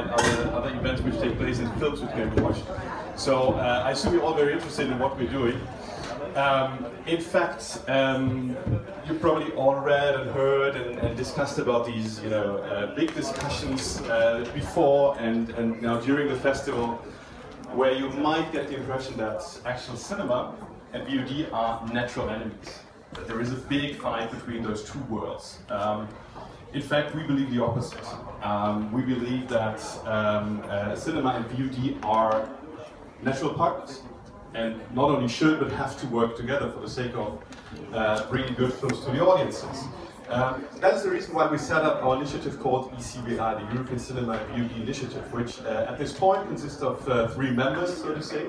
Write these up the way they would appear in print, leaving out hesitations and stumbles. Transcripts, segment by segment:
other events which take place in films which can be watched. So I assume you're all very interested in what we're doing. In fact, you probably all read and heard and discussed about these, big discussions before and now during the festival, where you might get the impression that actual cinema and VOD are natural enemies. That there is a big fight between those two worlds. In fact, we believe the opposite. We believe that cinema and VOD are natural partners, and not only should but have to work together for the sake of bringing good films to the audiences. That is the reason why we set up our initiative called ECVI, the European Cinema and VOD Initiative, which at this point consists of 3 members, so to say,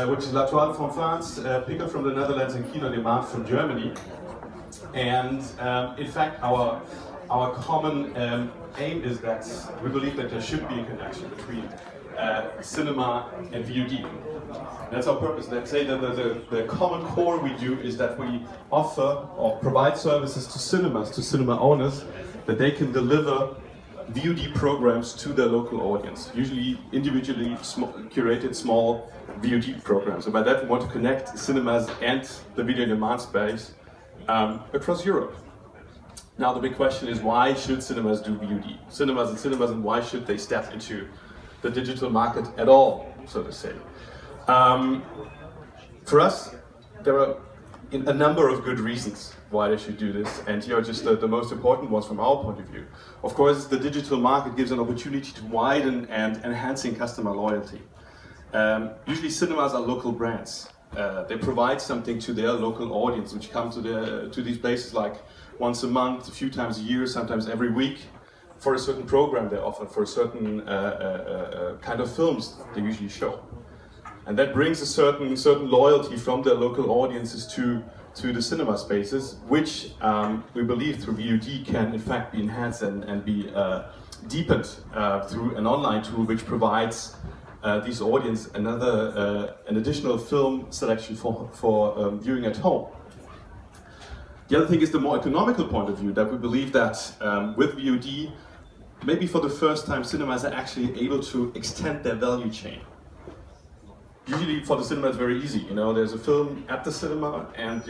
which is La Toile from France, Picker from the Netherlands, and Kino from Germany. And in fact, our common aim is that we believe that there should be a connection between cinema and VOD. That's our purpose. Let's say that the common core we do is that we offer or provide services to cinemas, to cinema owners, that they can deliver VOD programs to their local audience, usually individually curated small VOD programs. And by that we want to connect cinemas and the video on demand space across Europe. Now the big question is, why should cinemas do VOD? Cinemas, and why should they step into the digital market at all, so to say? For us, there are a number of good reasons why they should do this, and here are just the most important ones from our point of view. Of course, the digital market gives an opportunity to widen and enhancing customer loyalty. Usually cinemas are local brands. They provide something to their local audience, which come to these places like once a month, a few times a year, sometimes every week, for a certain program they offer, for a certain kind of films they usually show. And that brings a certain loyalty from their local audiences to the cinema spaces, which we believe through VOD can in fact be enhanced and be deepened through an online tool which provides these audience an additional film selection for viewing at home. The other thing is the more economical point of view, that we believe that with VOD, maybe for the first time, cinemas are actually able to extend their value chain. Usually for the cinema it's very easy, there's a film at the cinema and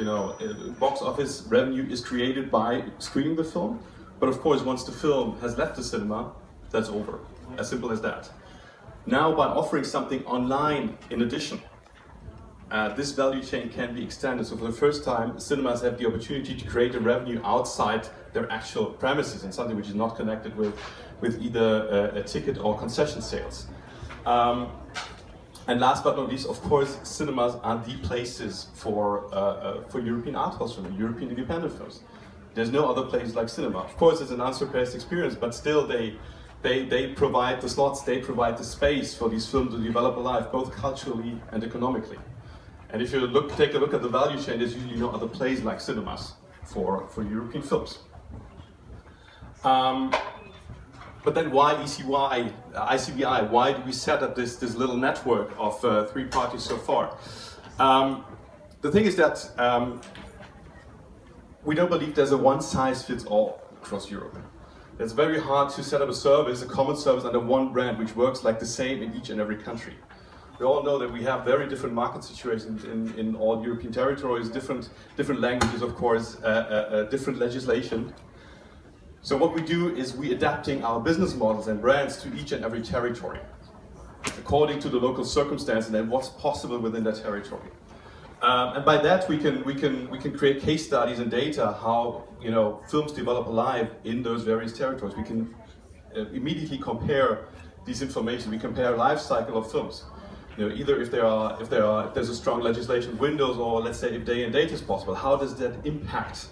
box office revenue is created by screening the film. But of course once the film has left the cinema, that's over. As simple as that. Now by offering something online in addition, this value chain can be extended. So for the first time, cinemas have the opportunity to create a revenue outside their actual premises and something which is not connected with either a ticket or concession sales. And last but not least, of course, cinemas are the places for European art house films, European independent films. There's no other place like cinema. Of course, it's an unsurpassed experience, but still they provide the slots, they provide the space for these films to develop alive, both culturally and economically. And if you take a look at the value chain, there's usually no other place like cinemas for European films. But then why ECVI? Why do we set up this little network of 3 parties so far? The thing is that we don't believe there's a one-size-fits-all across Europe. It's very hard to set up a service, a common service under one brand which works like the same in each and every country. We all know that we have very different market situations in all European territories, different languages, of course, different legislation. So what we do is we adapting our business models and brands to each and every territory, according to the local circumstances and what's possible within that territory. And by that we can create case studies and data how films develop alive in those various territories. We can immediately compare these information. We compare life cycle of films. Either if there's a strong legislation windows, or let's say if day and date is possible, how does that impact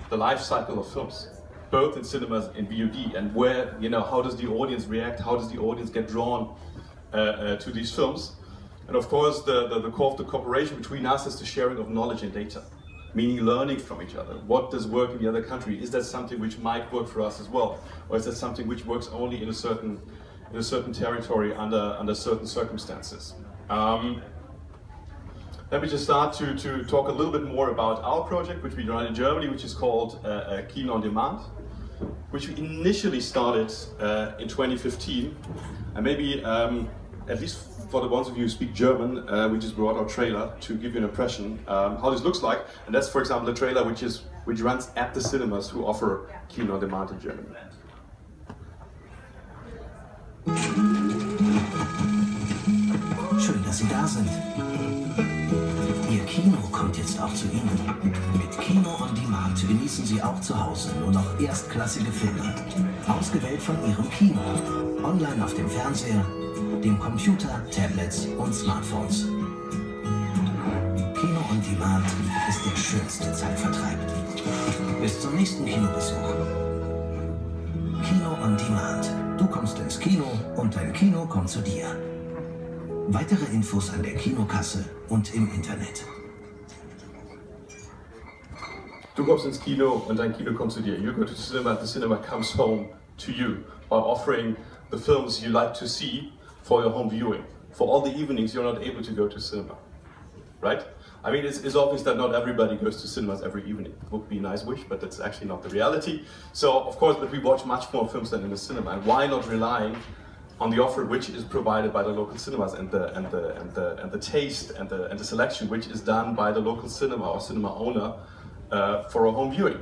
the life cycle of films, both in cinemas and VOD, and where how does the audience react, how does the audience get drawn to these films. And of course the core of the cooperation between us is the sharing of knowledge and data, meaning learning from each other. What does work in the other country? Is that something which might work for us as well, or is that something which works only in a certain territory under certain circumstances? Let me just start to talk a little bit more about our project, which we run in Germany, which is called Kino on Demand. which we initially started in 2015. And maybe, at least for the ones of you who speak German, we just brought our trailer to give you an impression how this looks like. And that's, for example, the trailer which runs at the cinemas who offer Kino on Demand in Germany. Schön, dass Sie da sind. Ihr Kino kommt jetzt auch zu Ihnen. Mit Kino on Demand genießen Sie auch zu Hause nur noch erstklassige Filme. Ausgewählt von Ihrem Kino. Online auf dem Fernseher, dem Computer, Tablets und Smartphones. Kino on Demand ist der schönste Zeitvertreib. Bis zum nächsten Kinobesuch. Kino on Demand. Du kommst ins Kino und dein Kino kommt zu dir. Weitere Infos an der Kinokasse und im Internet. Du kommst ins Kino und dein Kino kommt zu dir. You go to the cinema comes home to you by offering the films you like to see for your home viewing. For all the evenings you're not able to go to cinema, right? I mean, it's obvious that not everybody goes to cinemas every evening. It would be a nice wish, but that's actually not the reality. So, of course, but we watch much more films than in the cinema. And why not relying on the offer which is provided by the local cinemas and the taste and the selection which is done by the local cinema or cinema owner for a home viewing.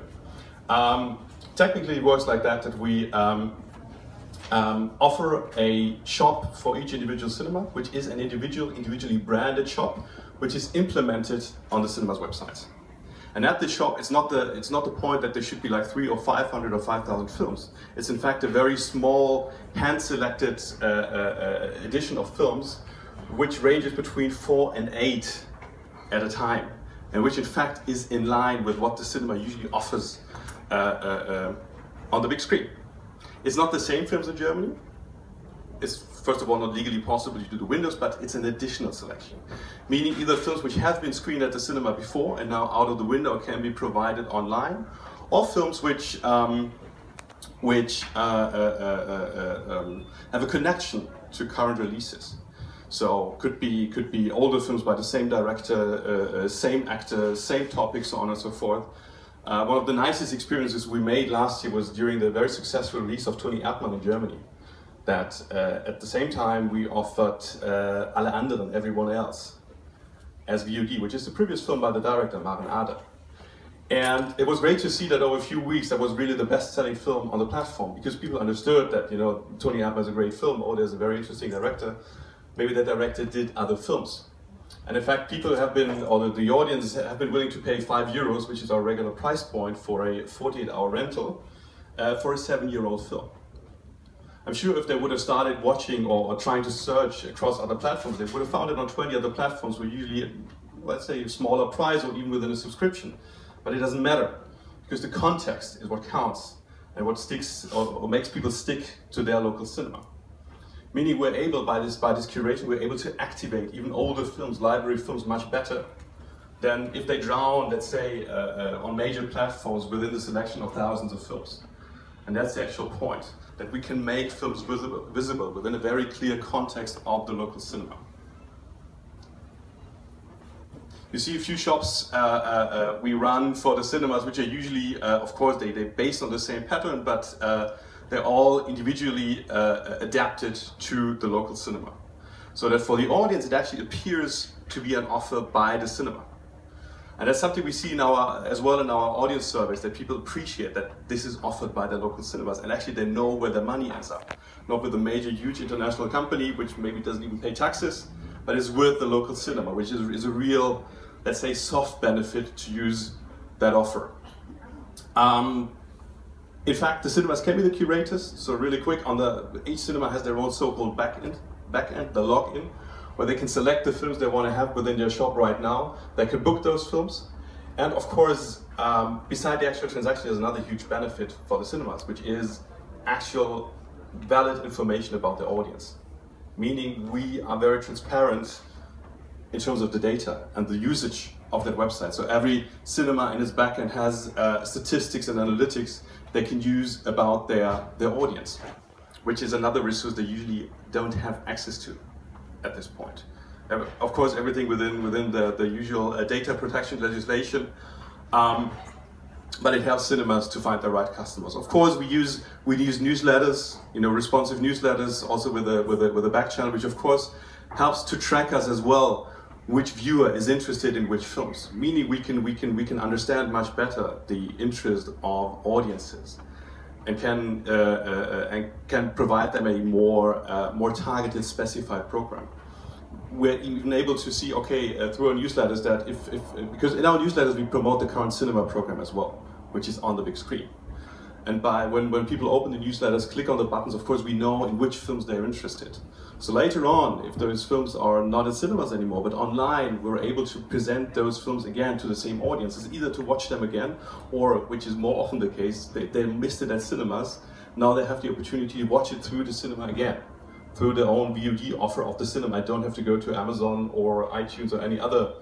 Technically, it works like that we offer a shop for each individual cinema, which is an individually branded shop, which is implemented on the cinema's websites. And at the shop, it's not the point that there should be like 300 or 500 or 5,000 films. It's in fact a very small, hand-selected edition of films, which ranges between 4 and 8 at a time, and which in fact is in line with what the cinema usually offers on the big screen. It's not the same films in Germany. It's first of all not legally possible due to the windows, but it's an additional selection. Meaning either films which have been screened at the cinema before and now out of the window can be provided online, or films which have a connection to current releases. So could be older films by the same director, same actor, same topic, so on and so forth. One of the nicest experiences we made last year was during the very successful release of Toni Erdmann in Germany. That at the same time we offered Alle anderen, Everyone Else, as VOD, which is the previous film by the director, Maren Ader. And it was great to see that over a few weeks that was really the best-selling film on the platform, because people understood that, you know, Toni Erdmann is a great film, or there's a very interesting director, maybe the director did other films. And in fact, people have been, or the audience have been willing to pay €5, which is our regular price point for a 48-hour rental, for a 7-year-old film. I'm sure if they would have started watching or trying to search across other platforms, they would have found it on 20 other platforms with usually, let's say, a smaller price or even within a subscription. But it doesn't matter, because the context is what counts and what sticks or makes people stick to their local cinema. Meaning we're able, by this curation, we're able to activate even older films, library films, much better than if they drown, let's say, on major platforms within the selection of thousands of films. And that's the actual point, that we can make films visible within a very clear context of the local cinema. You see a few shops we run for the cinemas, which are usually, of course, they're based on the same pattern, but they're all individually adapted to the local cinema. So that for the audience, it actually appears to be an offer by the cinema. And that's something we see in as well in our audience surveys, that people appreciate that this is offered by the local cinemas, and actually they know where their money ends up. Not with a major, huge international company, which maybe doesn't even pay taxes, but it's with the local cinema, which is a real, let's say, soft benefit to use that offer. In fact, the cinemas can be the curators. So really quick, each cinema has their own so-called backend, the login, where they can select the films they want to have within their shop right now. They can book those films. And of course, beside the actual transaction, there's another huge benefit for the cinemas, which is actual valid information about the audience. Meaning we are very transparent in terms of the data and the usage of that website. So every cinema in its backend has statistics and analytics they can use about their audience, which is another resource they usually don't have access to at this point. Of course, everything within the usual data protection legislation. but it helps cinemas to find the right customers. Of course, we use newsletters, responsive newsletters, also with a back channel, which of course helps to track us as well, which viewer is interested in which films. Meaning we can understand much better the interest of audiences, and can provide them a more targeted, specified program. We're even able to see, okay, through our newsletters that because in our newsletters we promote the current cinema program as well, which is on the big screen. And when people open the newsletters, click on the buttons, of course we know in which films they're interested. So later on, if those films are not in cinemas anymore, but online, we're able to present those films again to the same audiences, either to watch them again, or, which is more often the case, they missed it at cinemas, now they have the opportunity to watch it through the cinema again, through their own VOD offer of the cinema. I don't have to go to Amazon or iTunes or any other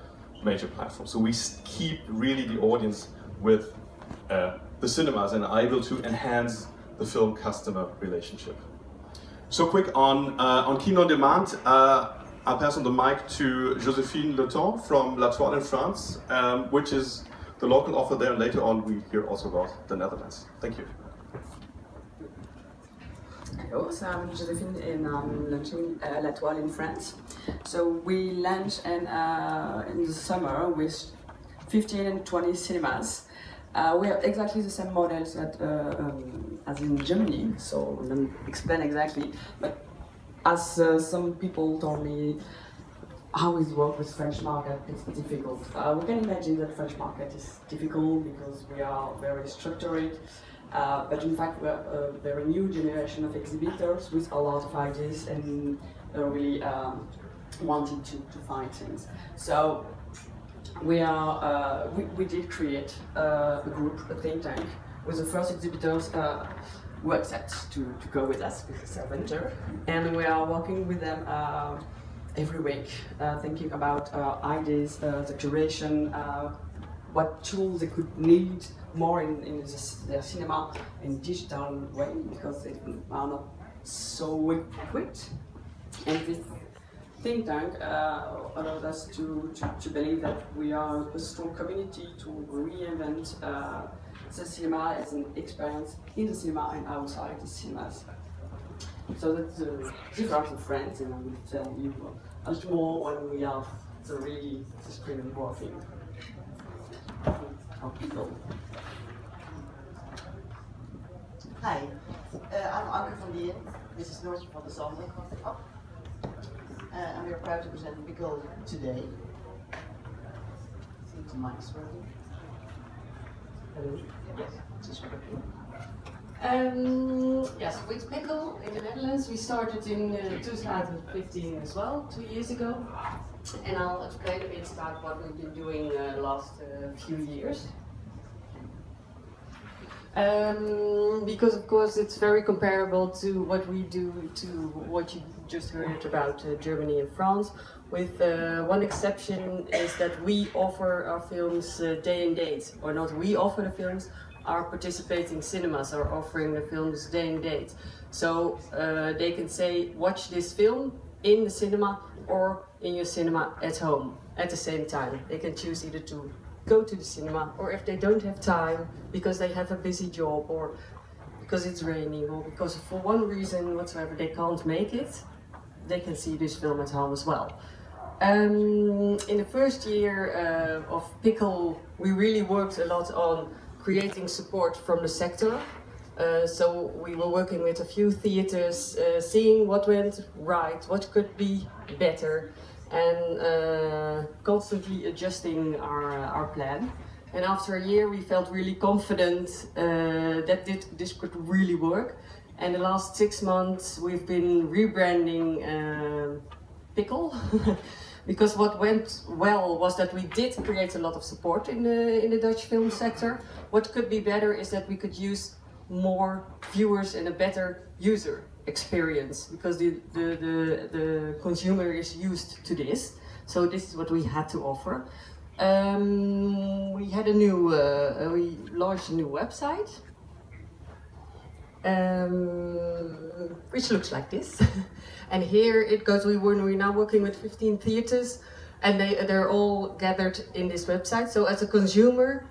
major platform. So we keep really the audience with the cinemas and are able to enhance the film-customer relationship. So quick on Kino on Demand, I'll pass on the mic to Joséphine Le Temps from La Toile in France, which is the local offer there, and later on we hear also about the Netherlands. Thank you. Hello, so I'm Joséphine and I'm launching La Toile in France. So we launched in the summer with 15 and 20 cinemas. We have exactly the same models as in Germany, so I don't explain exactly, but as some people told me how it works with French market, it's difficult. We can imagine that French market is difficult because we are very structured, but in fact we're a very new generation of exhibitors with a lot of ideas and really wanting to find things. So we did create a group, a think tank, with the first exhibitors who accept to go with us because they're venture, and we are working with them every week, thinking about ideas, the curation, what tools they could need more in their cinema in digital way, because they are not so equipped. And this think tank allowed us to believe that we are a strong community to reinvent the cinema as an experience in the cinema and outside the cinemas. So that's the difference of France, and I will tell you a lot more when we have the screen working. Hi, I'm Anke van Dien. This is Noortje van de Zanden. And we are proud to present Pickle today. I think the mic's working. Hello? Yes, it's working. Yes, with Pickle in the Netherlands, we started in 2015 as well, 2 years ago. And I'll explain a bit about what we've been doing the last few years. Because of course it's very comparable to what we do, to what you just heard about Germany and France, with one exception is that we offer our films day and date, or not we offer the films, our participating cinemas are offering the films day and date. So they can say, watch this film in the cinema or in your cinema at home at the same time. They can choose either to go to the cinema, or if they don't have time because they have a busy job, or because it's raining, or because for one reason whatsoever they can't make it, they can see this film at home as well. In the first year of Pickle, we really worked a lot on creating support from the sector. So we were working with a few theaters, seeing what went right, what could be better, and constantly adjusting our plan. And after a year we felt really confident that this could really work. And the last 6 months we've been rebranding Pickle. Because what went well was that we did create a lot of support in the Dutch film sector. What could be better is that we could use more viewers and a better user experience, because the consumer is used to this. So this is what we had to offer. We had a new, we launched a new website, which looks like this. And here it goes, we're now working with 15 theaters, and they're all gathered in this website. So as a consumer,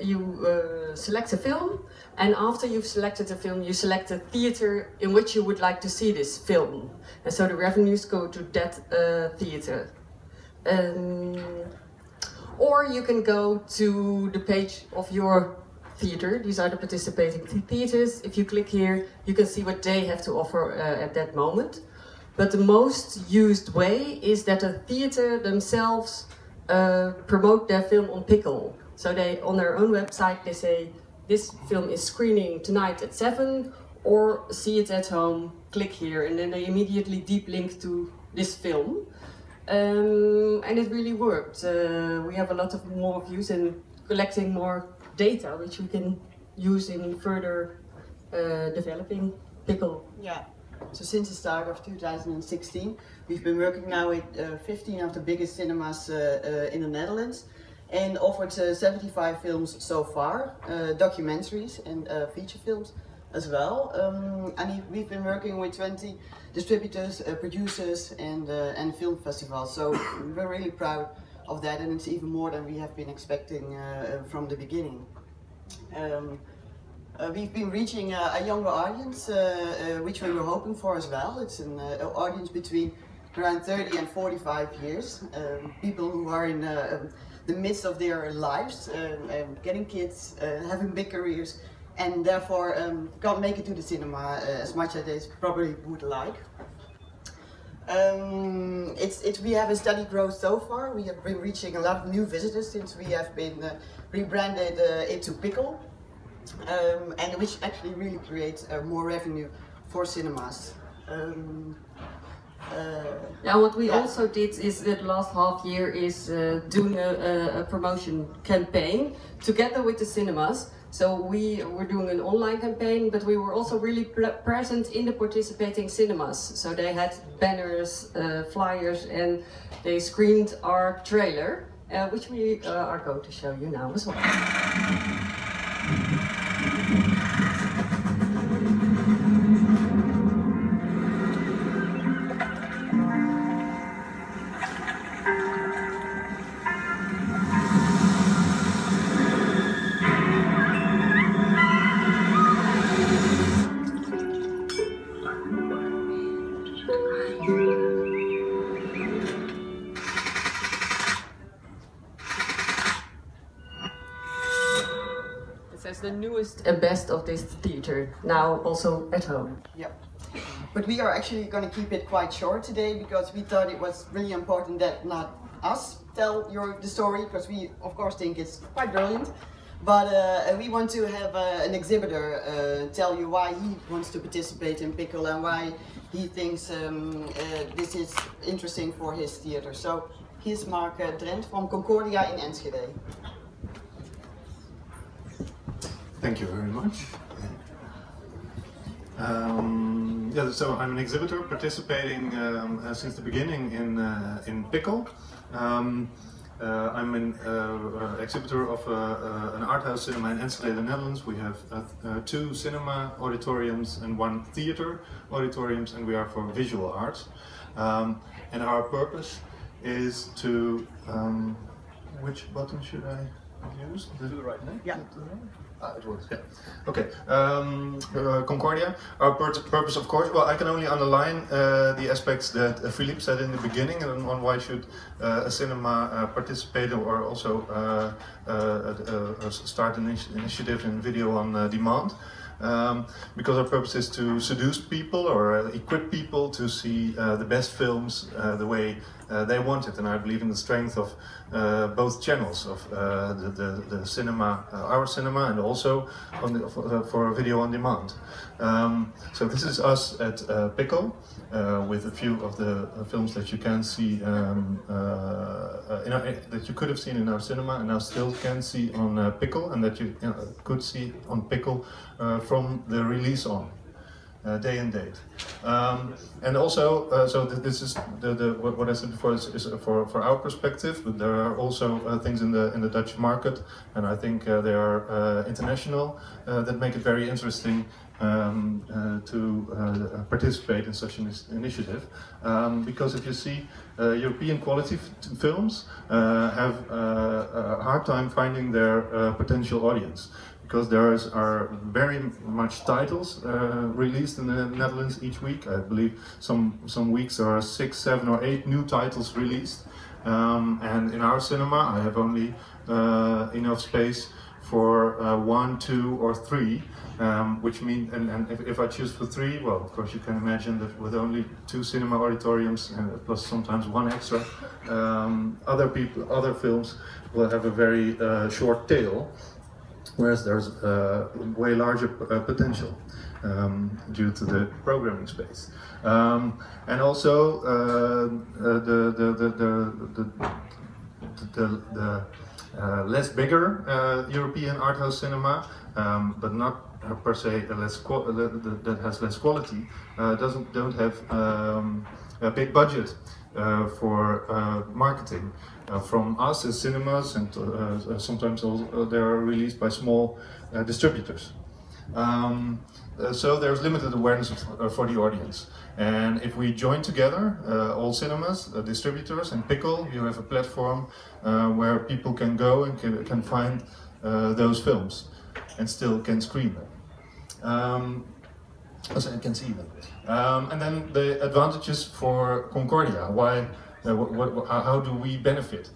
you select a film, and after you've selected a film, you select a theater in which you would like to see this film. And so the revenues go to that theater. Or you can go to the page of your theater. These are the participating theaters. If you click here, you can see what they have to offer at that moment. But the most used way is that a theater themselves promote their film on Pickle. So they, on their own website, they say, this film is screening tonight at 7, or see it at home, click here, and then they immediately deep link to this film. And it really worked. We have a lot of more views and collecting more data, which we can use in further developing Pickle. Yeah. So since the start of 2016, we've been working now with 15 of the biggest cinemas in the Netherlands, and offered 75 films so far, documentaries and feature films as well. And we've been working with 20 distributors, producers, and film festivals. So we're really proud of that, and it's even more than we have been expecting from the beginning. We've been reaching a younger audience, which we were hoping for as well. It's an audience between around 30 and 45 years. People who are in the midst of their lives, getting kids, having big careers, and therefore can't make it to the cinema as much as they probably would like. We have a steady growth so far. We have been reaching a lot of new visitors since we have been rebranded it to Pickle, and which actually really creates more revenue for cinemas. What we also did is that last half year is doing a promotion campaign together with the cinemas. So we were doing an online campaign, but we were also really present in the participating cinemas. So they had banners, flyers, and they screened our trailer, which we are going to show you now as well. As the newest and best of this theater, now also at home. Yep. But we are actually going to keep it quite short today, because we thought it was really important that not us tell the story, because we of course think it's quite brilliant, but we want to have an exhibitor tell you why he wants to participate in Pickle and why he thinks this is interesting for his theater. So here's Mark Drent from Concordia in Enschede. Thank you very much. So I'm an exhibitor participating since the beginning in Pickle. I'm an exhibitor of an art house cinema in Enschede, the Netherlands. We have 2 cinema auditoriums and 1 theater auditoriums, and we are for visual arts. And our purpose is to... which button should I use? To the right, no? Yeah. It works, yeah. Okay, Concordia. Our purpose, of course, well, I can only underline the aspects that Philippe said in the beginning on why should a cinema participate or also start an initiative in video on demand. Because our purpose is to seduce people or equip people to see the best films the way they want it, and I believe in the strength of both channels of the cinema, our cinema, and also for video on demand. So this is us at Pickle, with a few of the films that you can see that you could have seen in our cinema and now still can see on Pickle, and that you could see on Pickle from the release on. day and date. And also, so this is what I said before is for our perspective, but there are also things in the Dutch market, and I think they are international, that make it very interesting to participate in such an initiative. Because if you see European quality films have a hard time finding their potential audience, because there are very much titles released in the Netherlands each week. I believe some weeks there are 6, 7 or 8 new titles released. And in our cinema I have only enough space for 1, 2 or 3, which means, and if I choose for 3, well, of course you can imagine that with only 2 cinema auditoriums plus sometimes 1 extra, other films will have a very short tail, whereas there's way larger potential due to the programming space, and also the less bigger European art house cinema, but not per se that has less quality, don't have a big budget for marketing from us as cinemas, and sometimes also they are released by small distributors. So there's limited awareness for the audience. And if we join together, all cinemas, distributors and Pickle, you have a platform where people can go and can find those films and still can screen them. So you can see them. And then the advantages for Concordia. Why? How do we benefit?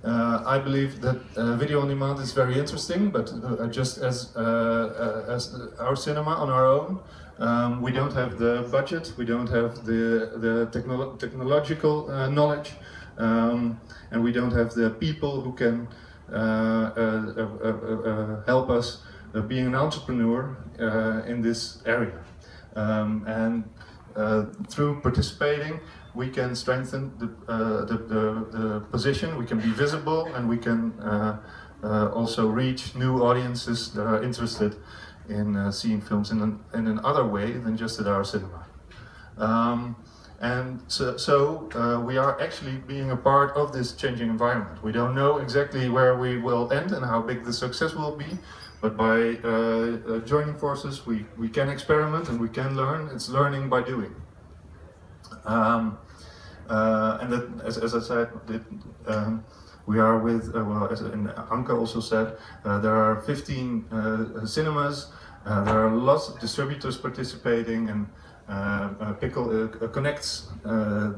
I believe that video on demand is very interesting, but just as our cinema on our own, we don't have the budget, we don't have the technological knowledge, and we don't have the people who can help us being an entrepreneur in this area. And through participating, we can strengthen the position, we can be visible, and we can also reach new audiences that are interested in seeing films in another way than just at our cinema. And so we are actually being a part of this changing environment. We don't know exactly where we will end and how big the success will be, but by joining forces we can experiment and we can learn. It's learning by doing. And that, as I said, we are with, well, as Anke also said, there are 15 cinemas, there are lots of distributors participating, and Pickle connects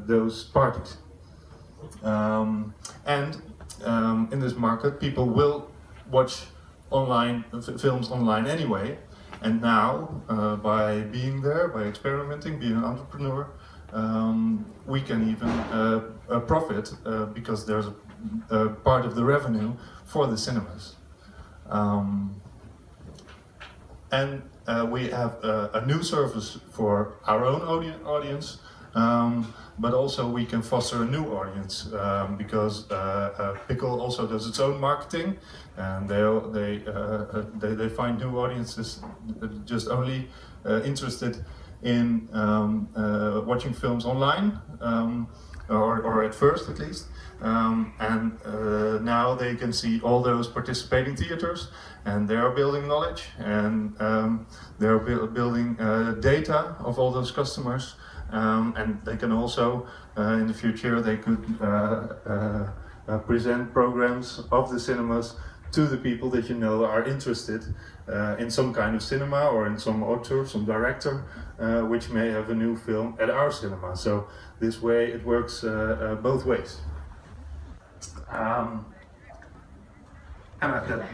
those parties. And in this market, people will watch online films online anyway, and now by being there, by experimenting, being an entrepreneur, we can even profit because there's a part of the revenue for the cinemas. And we have a new service for our own audience, but also we can foster a new audience because Pickle also does its own marketing, and they find new audiences just only interested in watching films online, or at first at least, and now they can see all those participating theaters, and they are building knowledge, and they are building data of all those customers, and they can also, in the future, they could present programs of the cinemas to the people that you know are interested in some kind of cinema or in some author, some director, which may have a new film at our cinema. So this way it works both ways. And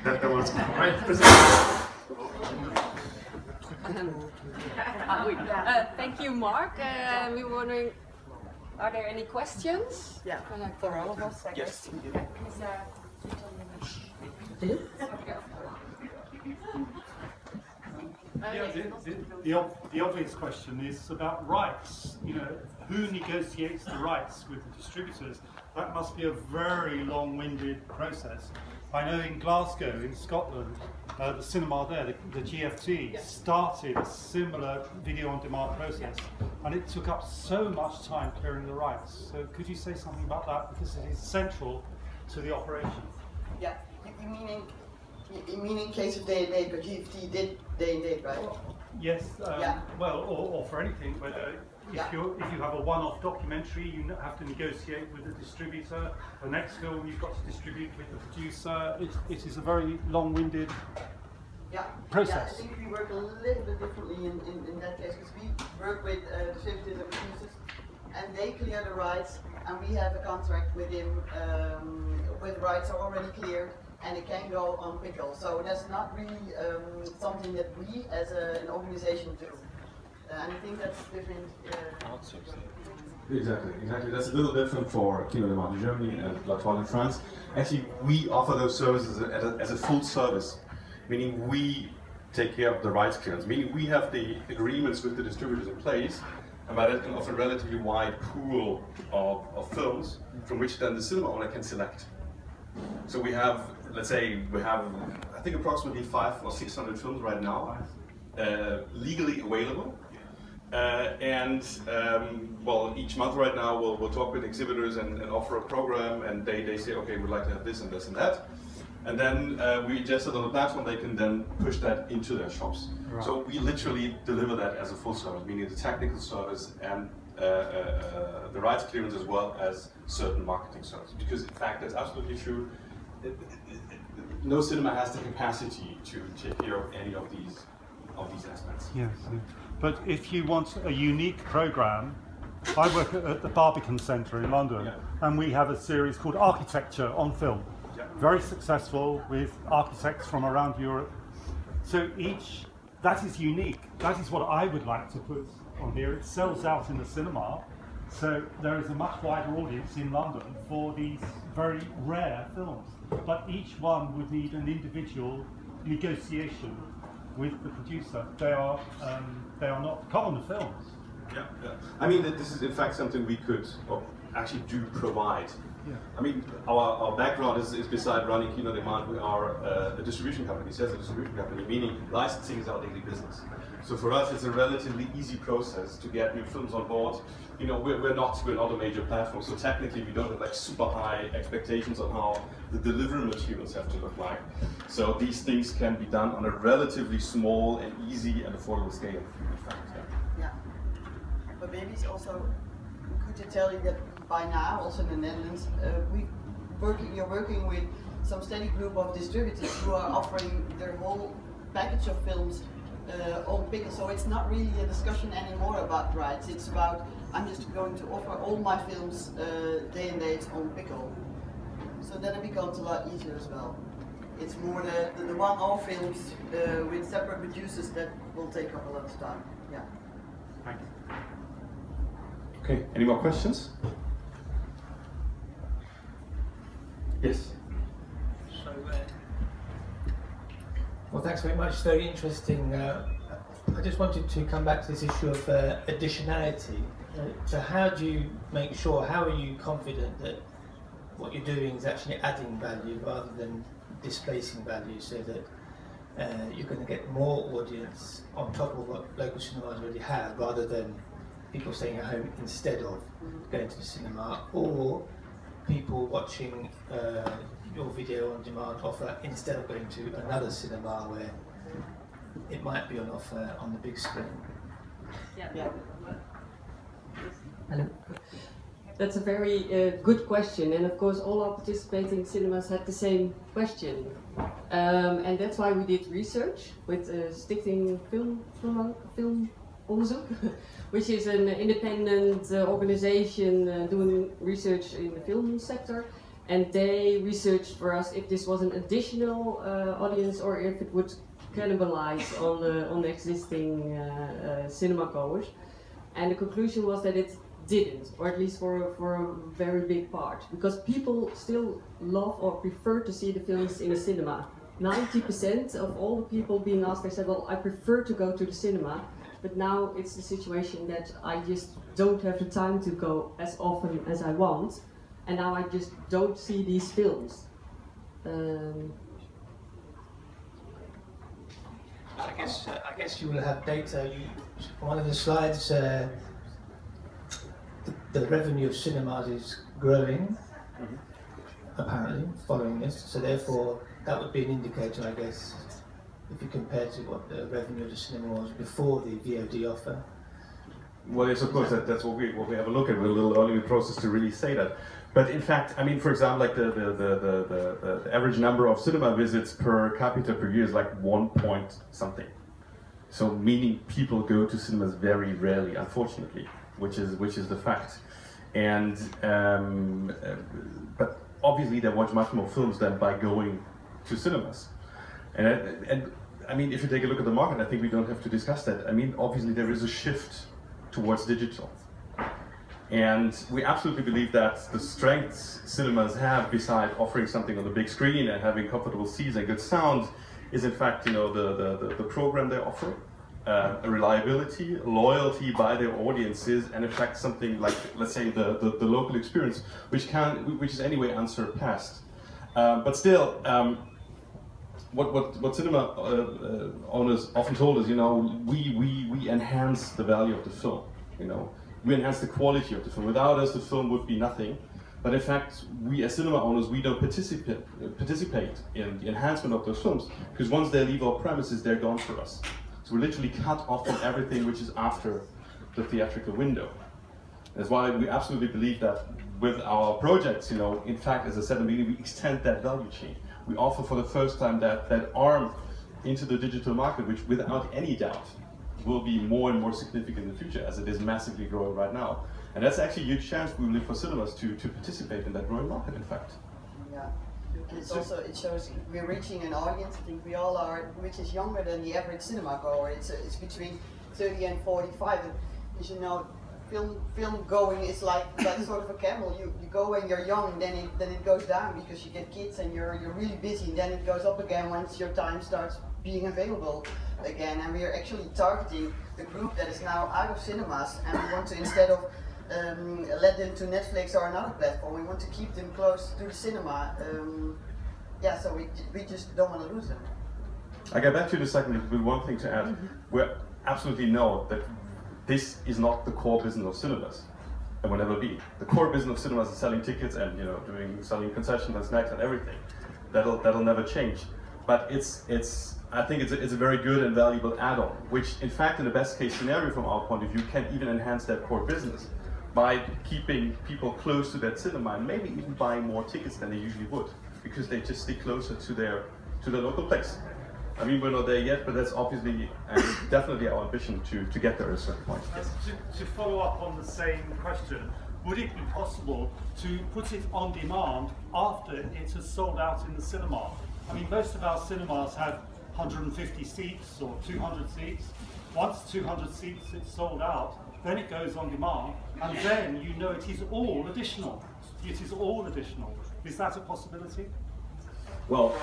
that was my presentation. Thank you, Mark. We were wondering, are there any questions? Yeah, for all of us, I guess. The obvious question is about rights. You know, who negotiates the rights with the distributors? That must be a very long-winded process. I know in Glasgow, in Scotland, the cinema there, the GFT, started a similar video-on-demand process, and it took up so much time clearing the rights. So could you say something about that, because it is central to the operation? Yeah, you mean in case of day and date, but GFT did day and date, right? Yes, well, or for anything, but if you have a one-off documentary, you have to negotiate with the distributor. The next film you've got to distribute with the producer. It is a very long-winded process. Yeah, I think we work a little bit differently in that case, because we work with distributors and producers, and they clear the rights, and we have a contract with him with rights are already cleared, and it can go on Pickle. So that's not really something that we as an organization do. And I think that's different. Exactly. That's a little different for Kinofilm-Mediathek in Germany and La Toile in France. Actually, we offer those services as a full service, meaning we take care of the rights clearance, meaning we have the agreements with the distributors in place, and by that can offer a relatively wide pool of films from which then the cinema owner can select. So we have, let's say, I think approximately 500 or 600 films right now, legally available. Well, each month right now we'll talk with exhibitors and offer a program, and they say, okay, we'd like to have this and this and that. And then we adjust it on the platform, they can then push that into their shops. Right. So we literally deliver that as a full service, meaning the technical service and the rights clearance as well as certain marketing services. Because in fact, that's absolutely true. No cinema has the capacity to take care of any of these aspects. Yes, but if you want a unique program, I work at the Barbican Centre in London, and we have a series called Architecture on Film. Very successful with architects from around Europe. So that is unique. That is what I would like to put on here. It sells out in the cinema, so there is a much wider audience in London for these very rare films. But each one would need an individual negotiation with the producer. They are not common films. Yeah. I mean, this is in fact something we could, or actually do provide. Yeah. I mean, our background is beside running Kino Demand, we are a distribution company, sales and distribution company, meaning licensing is our daily business. So for us, it's a relatively easy process to get new films on board. You know, we're not a major platform, so technically we don't have like super high expectations on how the delivery materials have to look like. So these things can be done on a relatively small and easy and affordable scale, in fact. Yeah. But maybe it's also good to tell you that by now, also in the Netherlands, you're working with some steady group of distributors who are offering their whole package of films on Pickle. So it's not really a discussion anymore about rights. It's about, I'm just going to offer all my films day and date on Pickle. So then it becomes a lot easier as well. It's more the one-off films with separate producers that will take up a lot of time. Yeah. Thank you. Okay, any more questions? Yes. So, well, thanks very much. Very interesting. I just wanted to come back to this issue of additionality. So how do you make sure, how are you confident that what you're doing is actually adding value rather than displacing value, so that you're going to get more audience on top of what local cinemas already have, rather than people staying at home instead of going to the cinema, or people watching your video on demand offer instead of going to another cinema where it might be on offer on the big screen? Yeah. Hello. That's a very good question, and of course all our participating cinemas had the same question, and that's why we did research with Stichting Filmonderzoek, which is an independent organization doing research in the film sector, and they researched for us if this was an additional audience or if it would cannibalize on the existing cinema goers, and the conclusion was that it didn't, or at least for a very big part, because people still love or prefer to see the films in the cinema. 90% of all the people being asked, they said, well, I prefer to go to the cinema, but now it's the situation that I just don't have the time to go as often as I want, and now I just don't see these films. I guess you will have data. One of the slides, the revenue of cinemas is growing, apparently, following this. So therefore, that would be an indicator, I guess, if you compare to what the revenue of the cinema was before the VOD offer. Well, yes, of course, that's what we have a look at. We're a little early in the process to really say that. But in fact, I mean, for example, like the average number of cinema visits per capita per year is like 1 point something. So meaning people go to cinemas very rarely, unfortunately, which is the fact. And but obviously they watch much more films than by going to cinemas. And I mean, if you take a look at the market, I think we don't have to discuss that. I mean, obviously there is a shift towards digital. And we absolutely believe that the strengths cinemas have, beside offering something on the big screen and having comfortable seats and good sound, is in fact, you know, the program they offer, a reliability, loyalty by their audiences, and in fact something like, let's say, the local experience, which is anyway unsurpassed. But still, what cinema owners often told us, you know, we enhance the value of the film, you know. We enhance the quality of the film. Without us, the film would be nothing. But in fact, we as cinema owners, we don't participate in the enhancement of those films, because once they leave our premises, they're gone for us. So we're literally cut off from everything which is after the theatrical window. That's why we absolutely believe that with our projects, you know, in fact, as I said in the beginning, we extend that value chain. We offer for the first time that arm into the digital market, which without any doubt will be more and more significant in the future, as it is massively growing right now. And that's actually a huge chance, we believe, for cinemas to participate in that growing market, in fact. Yeah, it's also, it shows we're reaching an audience, I think we all are, which is younger than the average cinema goer. It's between 30 and 45. And as you know, film going is like sort of a camel. You go when you're young, then it goes down because you get kids and you're really busy. Then it goes up again once your time starts being available again. And we are actually targeting the group that is now out of cinemas, and we want to, instead of let them to Netflix or another platform, we want to keep them close to the cinema. Yeah, so we just don't want to lose them. I get back to you in a second with one thing to add. We absolutely know that this is not the core business of cinemas, and will never be. The core business of cinemas is selling tickets and, you know, selling concessions and snacks and everything. That'll never change. But I think it's a very good and valuable add-on, which in fact, in the best case scenario from our point of view, can even enhance that core business by keeping people close to that cinema, and maybe even buying more tickets than they usually would, because they just stay closer to their local place. I mean, we're not there yet, but that's obviously and definitely our ambition to get there at a certain point. Yes. To follow up on the same question, would it be possible to put it on demand after it has sold out in the cinema? I mean, most of our cinemas have 150 seats or 200 seats. Once 200 seats it's sold out, then it goes on demand, and then you know it is all additional. It is all additional. Is that a possibility? Well,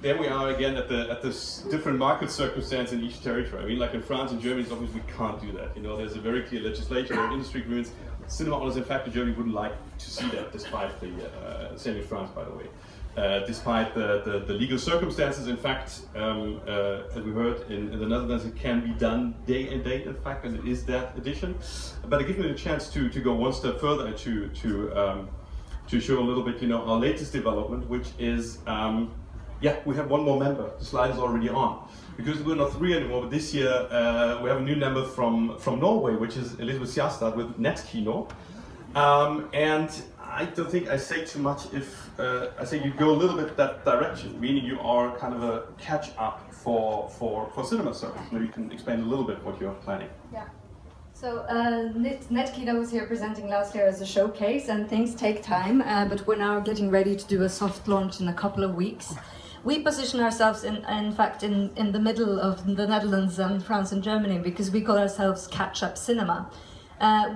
there we are again at the different market circumstance in each territory. I mean, like in France and Germany, obviously we can't do that. You know, there's a very clear legislation and industry agreements. Cinema owners, in fact, in Germany wouldn't like to see that, despite the same in France, by the way. Despite the legal circumstances, in fact, as we heard in the Netherlands, it can be done day and date, in fact, and it is that edition. But it gives me a chance to go one step further and to show a little bit, you know, our latest development, which is, yeah, we have one more member. The slide is already on. Because we're not 3 anymore, but this year we have a new member from Norway, which is Elisabeth Sjastad with Kino. And I don't think I say too much if I say you go a little bit that direction, meaning you are kind of a catch-up for cinema service. Maybe you can explain a little bit what you're planning. Yeah. So Kino was here presenting last year as a showcase, and things take time, but we're now getting ready to do a soft launch in a couple of weeks. We position ourselves in fact in the middle of the Netherlands and France and Germany, because we call ourselves catch-up cinema.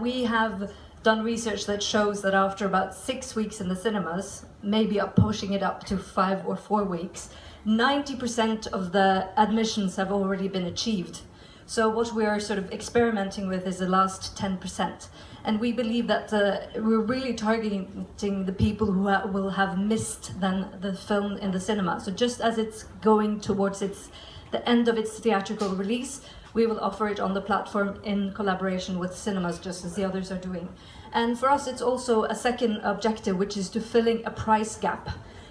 We have done research that shows that after about 6 weeks in the cinemas, maybe pushing it up to 5 or 4 weeks, 90% of the admissions have already been achieved, So what we are sort of experimenting with is the last 10%. And we believe that we're really targeting the people who will have missed then the film in the cinema. So just as it's going towards the end of its theatrical release, we will offer it on the platform in collaboration with cinemas, just as the others are doing. And for us, it's also a second objective, which is to filling a price gap.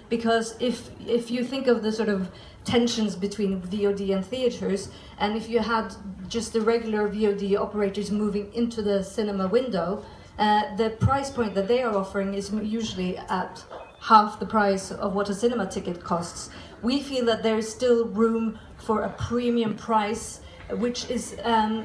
Because if you think of the sort of tensions between VOD and theaters, and if you had just the regular VOD operators moving into the cinema window, the price point that they are offering is usually at half the price of what a cinema ticket costs. We feel that there is still room for a premium price, which is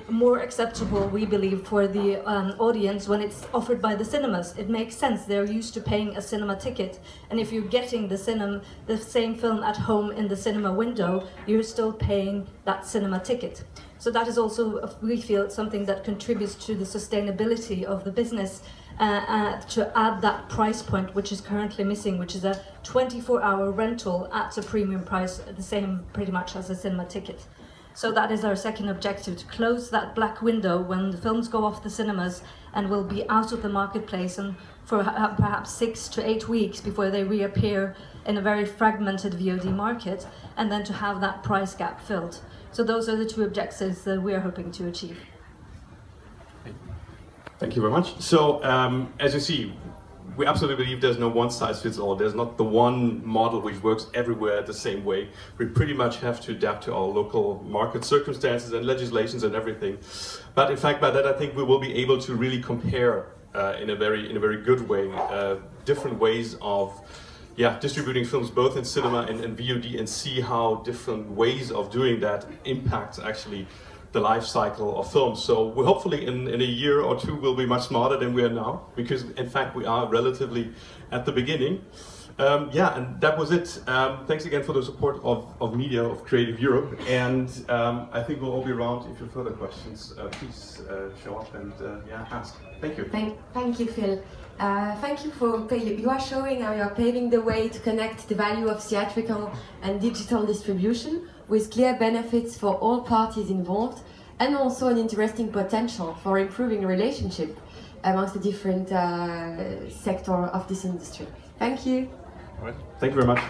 more acceptable, we believe, for the audience when it's offered by the cinemas. It makes sense. They're used to paying a cinema ticket, and if you're getting the same film at home in the cinema window, you're still paying that cinema ticket. So that is also, we feel, something that contributes to the sustainability of the business, to add that price point, which is currently missing, which is a 24-hour rental at a premium price, the same pretty much as a cinema ticket. So that is our second objective, to close that black window when the films go off the cinemas and will be out of the marketplace and for perhaps 6 to 8 weeks before they reappear in a very fragmented VOD market, and then to have that price gap filled. So those are the two objectives that we are hoping to achieve. Thank you very much. So as you see, we absolutely believe there's no one size fits all. There's not the one model which works everywhere the same way. We pretty much have to adapt to our local market circumstances and legislations and everything. But in fact, by that I think we will be able to really compare in a very good way different ways of distributing films both in cinema and VOD, and see how different ways of doing that impact actually the life cycle of films. So we hopefully in a year or two we'll be much smarter than we are now, because in fact we are relatively at the beginning. And that was it. Thanks again for the support of media, of Creative Europe, and I think we'll all be around. If you have further questions, please show up and ask. Thank you. Thank you, Phil. Thank you for you are showing how you are paving the way to connect the value of theatrical and digital distribution with clear benefits for all parties involved, and also an interesting potential for improving relationship amongst the different sector of this industry. Thank you. All right. Thank you very much.